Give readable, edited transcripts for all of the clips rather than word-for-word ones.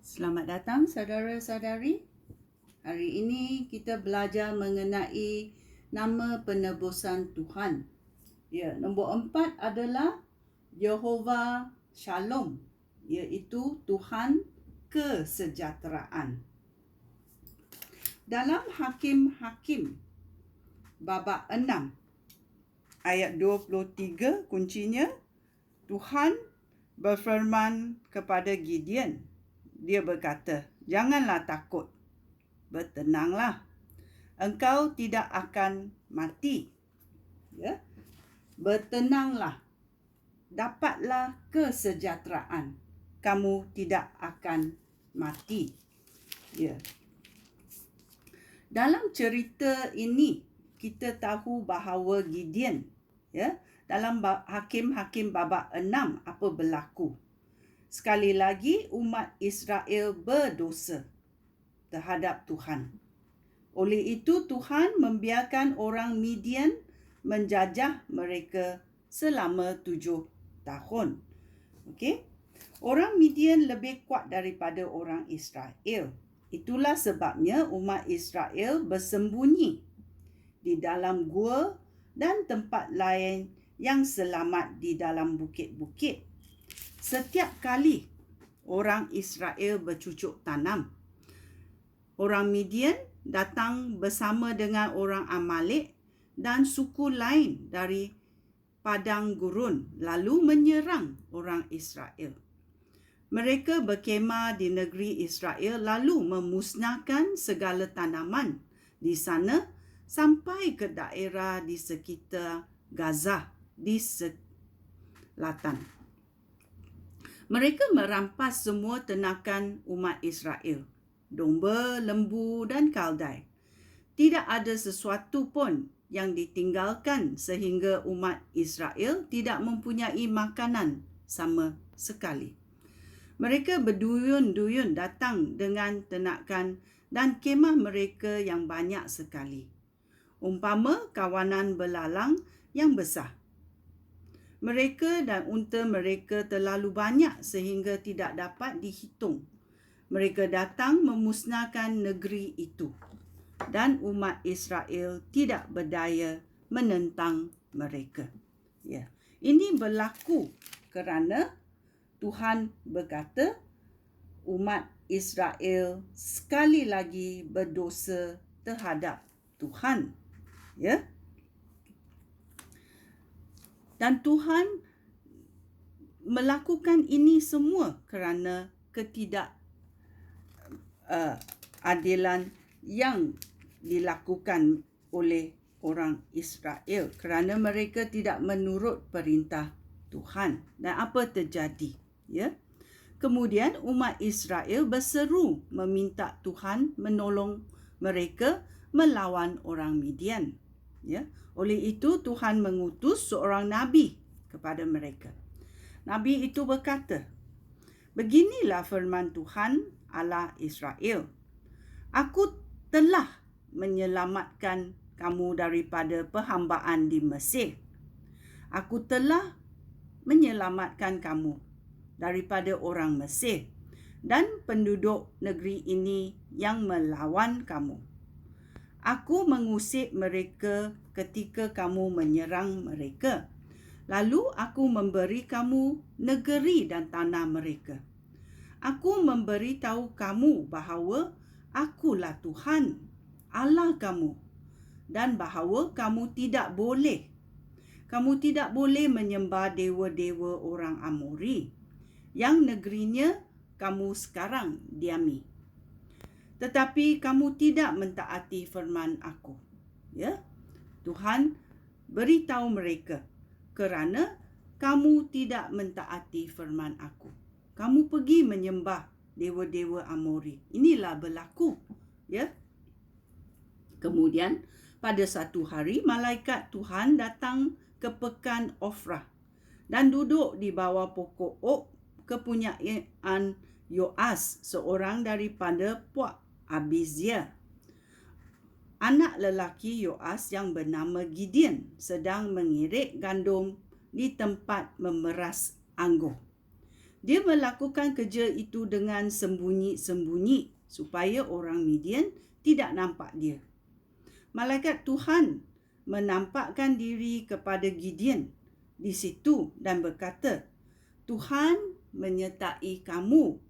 Selamat datang saudara-saudari. Hari ini kita belajar mengenai nama penebusan Tuhan. Ya, nombor 4 adalah Jehovah Shalom, iaitu Tuhan kesejahteraan. Dalam Hakim-Hakim babak 6 ayat 23 kuncinya, Tuhan berfirman kepada Gideon. Dia berkata, "Janganlah takut, bertenanglah. Engkau tidak akan mati." Ya, bertenanglah. Dapatlah kesejahteraan. Kamu tidak akan mati. Ya. Dalam cerita ini kita tahu bahawa Gideon, ya, dalam Hakim-Hakim babak 6 apa berlaku. Sekali lagi umat Israel berdosa terhadap Tuhan. Oleh itu Tuhan membiarkan orang Midian menjajah mereka selama 7 tahun. Okey? Orang Midian lebih kuat daripada orang Israel. Itulah sebabnya umat Israel bersembunyi di dalam gua dan tempat lain yang selamat di dalam bukit-bukit. Setiap kali orang Israel bercucuk tanam, orang Midian datang bersama dengan orang Amalek dan suku lain dari padang gurun lalu menyerang orang Israel. Mereka berkemah di negeri Israel lalu memusnahkan segala tanaman di sana sampai ke daerah di sekitar Gaza di selatan. Mereka merampas semua ternakan umat Israel, domba, lembu dan kaldai. Tidak ada sesuatu pun yang ditinggalkan sehingga umat Israel tidak mempunyai makanan sama sekali. Mereka berduyun-duyun datang dengan ternakan dan kemah mereka yang banyak sekali, umpama kawanan belalang yang besar. Mereka dan unta mereka terlalu banyak sehingga tidak dapat dihitung. Mereka datang memusnahkan negeri itu, dan umat Israel tidak berdaya menentang mereka. Ya, ini berlaku kerana Tuhan berkata umat Israel sekali lagi berdosa terhadap Tuhan. Ya. Dan Tuhan melakukan ini semua kerana ketidakadilan yang dilakukan oleh orang Israel kerana mereka tidak menurut perintah Tuhan. Dan apa terjadi? Ya. Kemudian umat Israel berseru meminta Tuhan menolong mereka melawan orang Midian. Ya. Oleh itu Tuhan mengutus seorang nabi kepada mereka. Nabi itu berkata, "Beginilah firman Tuhan Allah Israel. Aku telah menyelamatkan kamu daripada perhambaan di Mesir. Aku telah menyelamatkan kamu daripada orang Mesir dan penduduk negeri ini yang melawan kamu. Aku mengusir mereka ketika kamu menyerang mereka. Lalu aku memberi kamu negeri dan tanah mereka. Aku memberitahu kamu bahawa akulah Tuhan, Allah kamu, dan bahawa kamu tidak boleh menyembah dewa-dewa orang Amori yang negerinya kamu sekarang diami. Tetapi kamu tidak mentaati firman aku." Ya. Tuhan beritahu mereka, kerana kamu tidak mentaati firman aku. Kamu pergi menyembah dewa-dewa Amori. Inilah berlaku. Ya. Kemudian pada satu hari malaikat Tuhan datang ke pekan Ofrah dan duduk di bawah pokok ok kepunyaan Yoas, seorang daripada puak Abizia. Anak lelaki Yoas yang bernama Gideon sedang mengirik gandum di tempat memeras anggur. Dia melakukan kerja itu dengan sembunyi-sembunyi supaya orang Midian tidak nampak dia. Malaikat Tuhan menampakkan diri kepada Gideon di situ dan berkata, Tuhan menyertai kamu.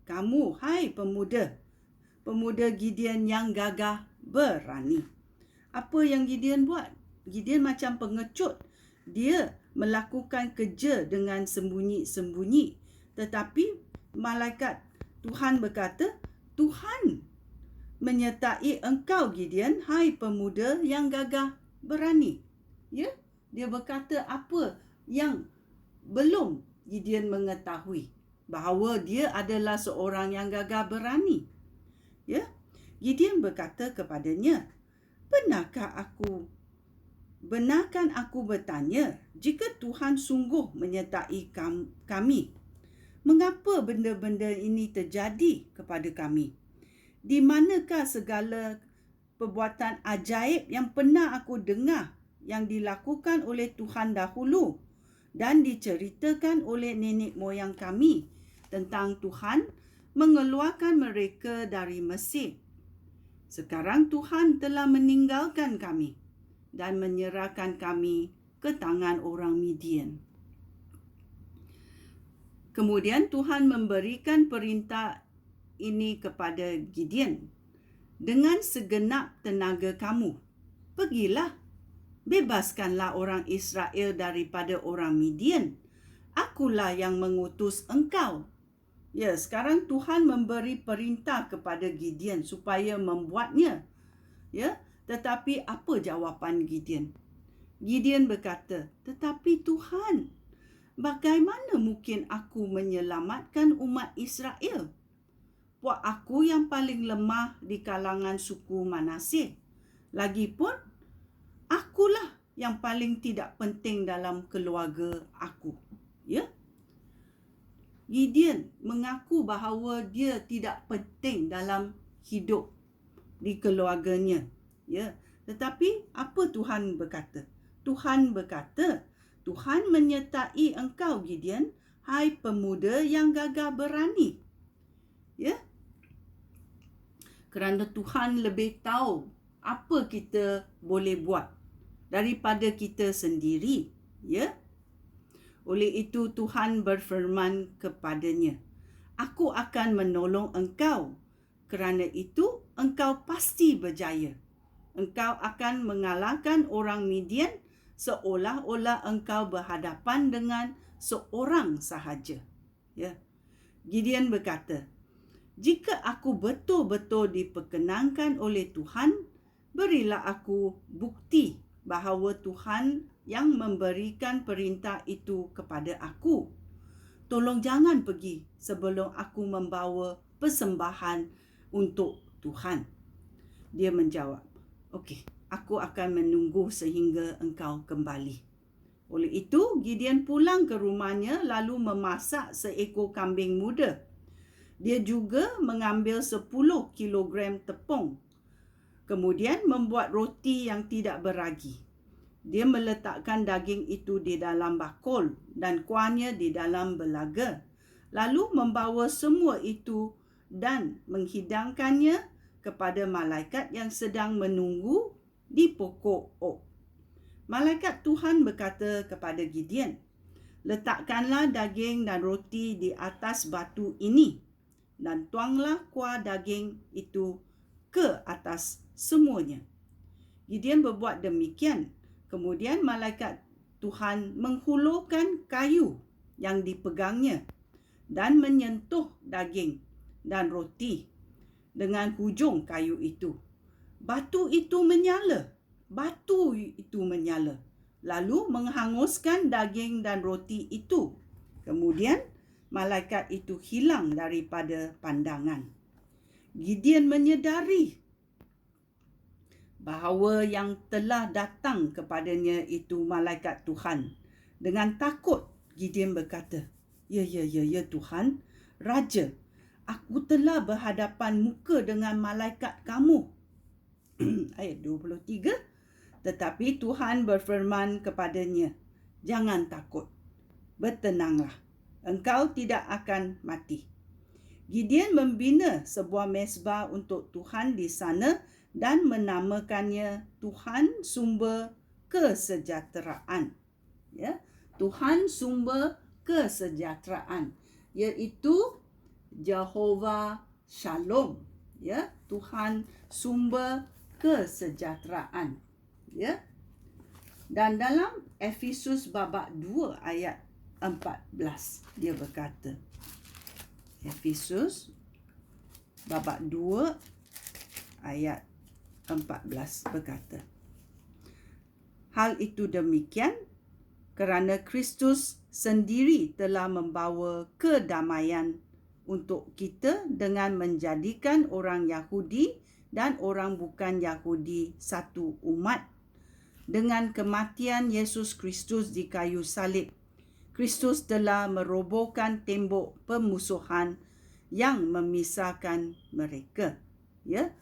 Kamu, hai pemuda Gideon yang gagah berani. Apa yang Gideon buat? Gideon macam pengecut. Dia melakukan kerja dengan sembunyi-sembunyi. Tetapi malaikat Tuhan berkata, Tuhan menyertai engkau Gideon, hai pemuda yang gagah berani. Ya, dia berkata apa yang belum Gideon mengetahui, bahawa dia adalah seorang yang gagah berani. Ya, Gideon berkata kepadanya, benarkan aku bertanya, jika Tuhan sungguh menyertai kami, mengapa benda-benda ini terjadi kepada kami? Di manakah segala perbuatan ajaib yang pernah aku dengar yang dilakukan oleh Tuhan dahulu dan diceritakan oleh nenek moyang kami tentang Tuhan mengeluarkan mereka dari Mesir? Sekarang Tuhan telah meninggalkan kami dan menyerahkan kami ke tangan orang Midian. Kemudian Tuhan memberikan perintah ini kepada Gideon. Dengan segenap tenaga kamu, pergilah, bebaskanlah orang Israel daripada orang Midian. Akulah yang mengutus engkau. Ya, sekarang Tuhan memberi perintah kepada Gideon supaya membuatnya. Ya, tetapi apa jawapan Gideon? Gideon berkata, tetapi Tuhan, bagaimana mungkin aku menyelamatkan umat Israel? Puak aku yang paling lemah di kalangan suku Manaseh. Lagipun, akulah yang paling tidak penting dalam keluarga aku. Ya? Gideon mengaku bahawa dia tidak penting dalam hidup di keluarganya. Ya? Tetapi apa Tuhan berkata? Tuhan berkata, Tuhan menyertai engkau Gideon, hai pemuda yang gagah berani. Ya? Kerana Tuhan lebih tahu apa kita boleh buat daripada kita sendiri. Ya? Oleh itu Tuhan berfirman kepadanya, aku akan menolong engkau. Kerana itu engkau pasti berjaya. Engkau akan mengalahkan orang Midian seolah-olah engkau berhadapan dengan seorang sahaja. Ya. Gideon berkata, jika aku betul-betul diperkenankan oleh Tuhan, berilah aku bukti bahawa Tuhan yang memberikan perintah itu kepada aku. Tolong jangan pergi sebelum aku membawa persembahan untuk Tuhan. Dia menjawab, okey, aku akan menunggu sehingga engkau kembali. Oleh itu, Gideon pulang ke rumahnya lalu memasak seekor kambing muda. Dia juga mengambil 10 kilogram tepung. Kemudian membuat roti yang tidak beragi. Dia meletakkan daging itu di dalam bakul dan kuahnya di dalam belaga. Lalu membawa semua itu dan menghidangkannya kepada malaikat yang sedang menunggu di pokok ok. Malaikat Tuhan berkata kepada Gideon, letakkanlah daging dan roti di atas batu ini dan tuanglah kuah daging itu ke atas semuanya. Gideon berbuat demikian. Kemudian malaikat Tuhan menghulurkan kayu yang dipegangnya dan menyentuh daging dan roti dengan hujung kayu itu. Batu itu menyala. Lalu menghanguskan daging dan roti itu. Kemudian malaikat itu hilang daripada pandangan. Gideon menyedari bahawa yang telah datang kepadanya itu malaikat Tuhan. Dengan takut, Gideon berkata, Ya Tuhan, Raja, aku telah berhadapan muka dengan malaikat kamu. Ayat 23, tetapi Tuhan berfirman kepadanya, jangan takut, bertenanglah. engkau tidak akan mati. Gideon membina sebuah mezbah untuk Tuhan di sana dan menamakannya Tuhan Sumber Kesejahteraan. Ya, Tuhan Sumber Kesejahteraan, iaitu Jehovah Shalom. Ya, Tuhan Sumber Kesejahteraan. Ya. Dan dalam Efesus babak 2 ayat 14 dia berkata, Efesus babak 2 ayat 14 berkata, hal itu demikian kerana Kristus sendiri telah membawa kedamaian untuk kita dengan menjadikan orang Yahudi dan orang bukan Yahudi satu umat. Dengan kematian Yesus Kristus di kayu salib, Kristus telah merobohkan tembok permusuhan yang memisahkan mereka. Ya,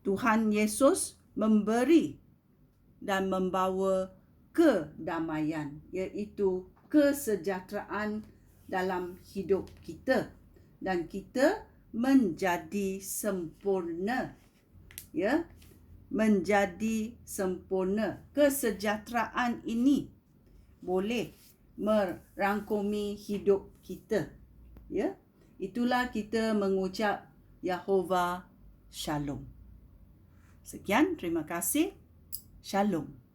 Tuhan Yesus memberi dan membawa kedamaian, iaitu kesejahteraan dalam hidup kita, dan kita menjadi sempurna. Ya, menjadi sempurna. Kesejahteraan ini boleh merangkumi hidup kita. Ya, itulah kita mengucap Jehovah Shalom. Sekian, terima kasih. Shalom.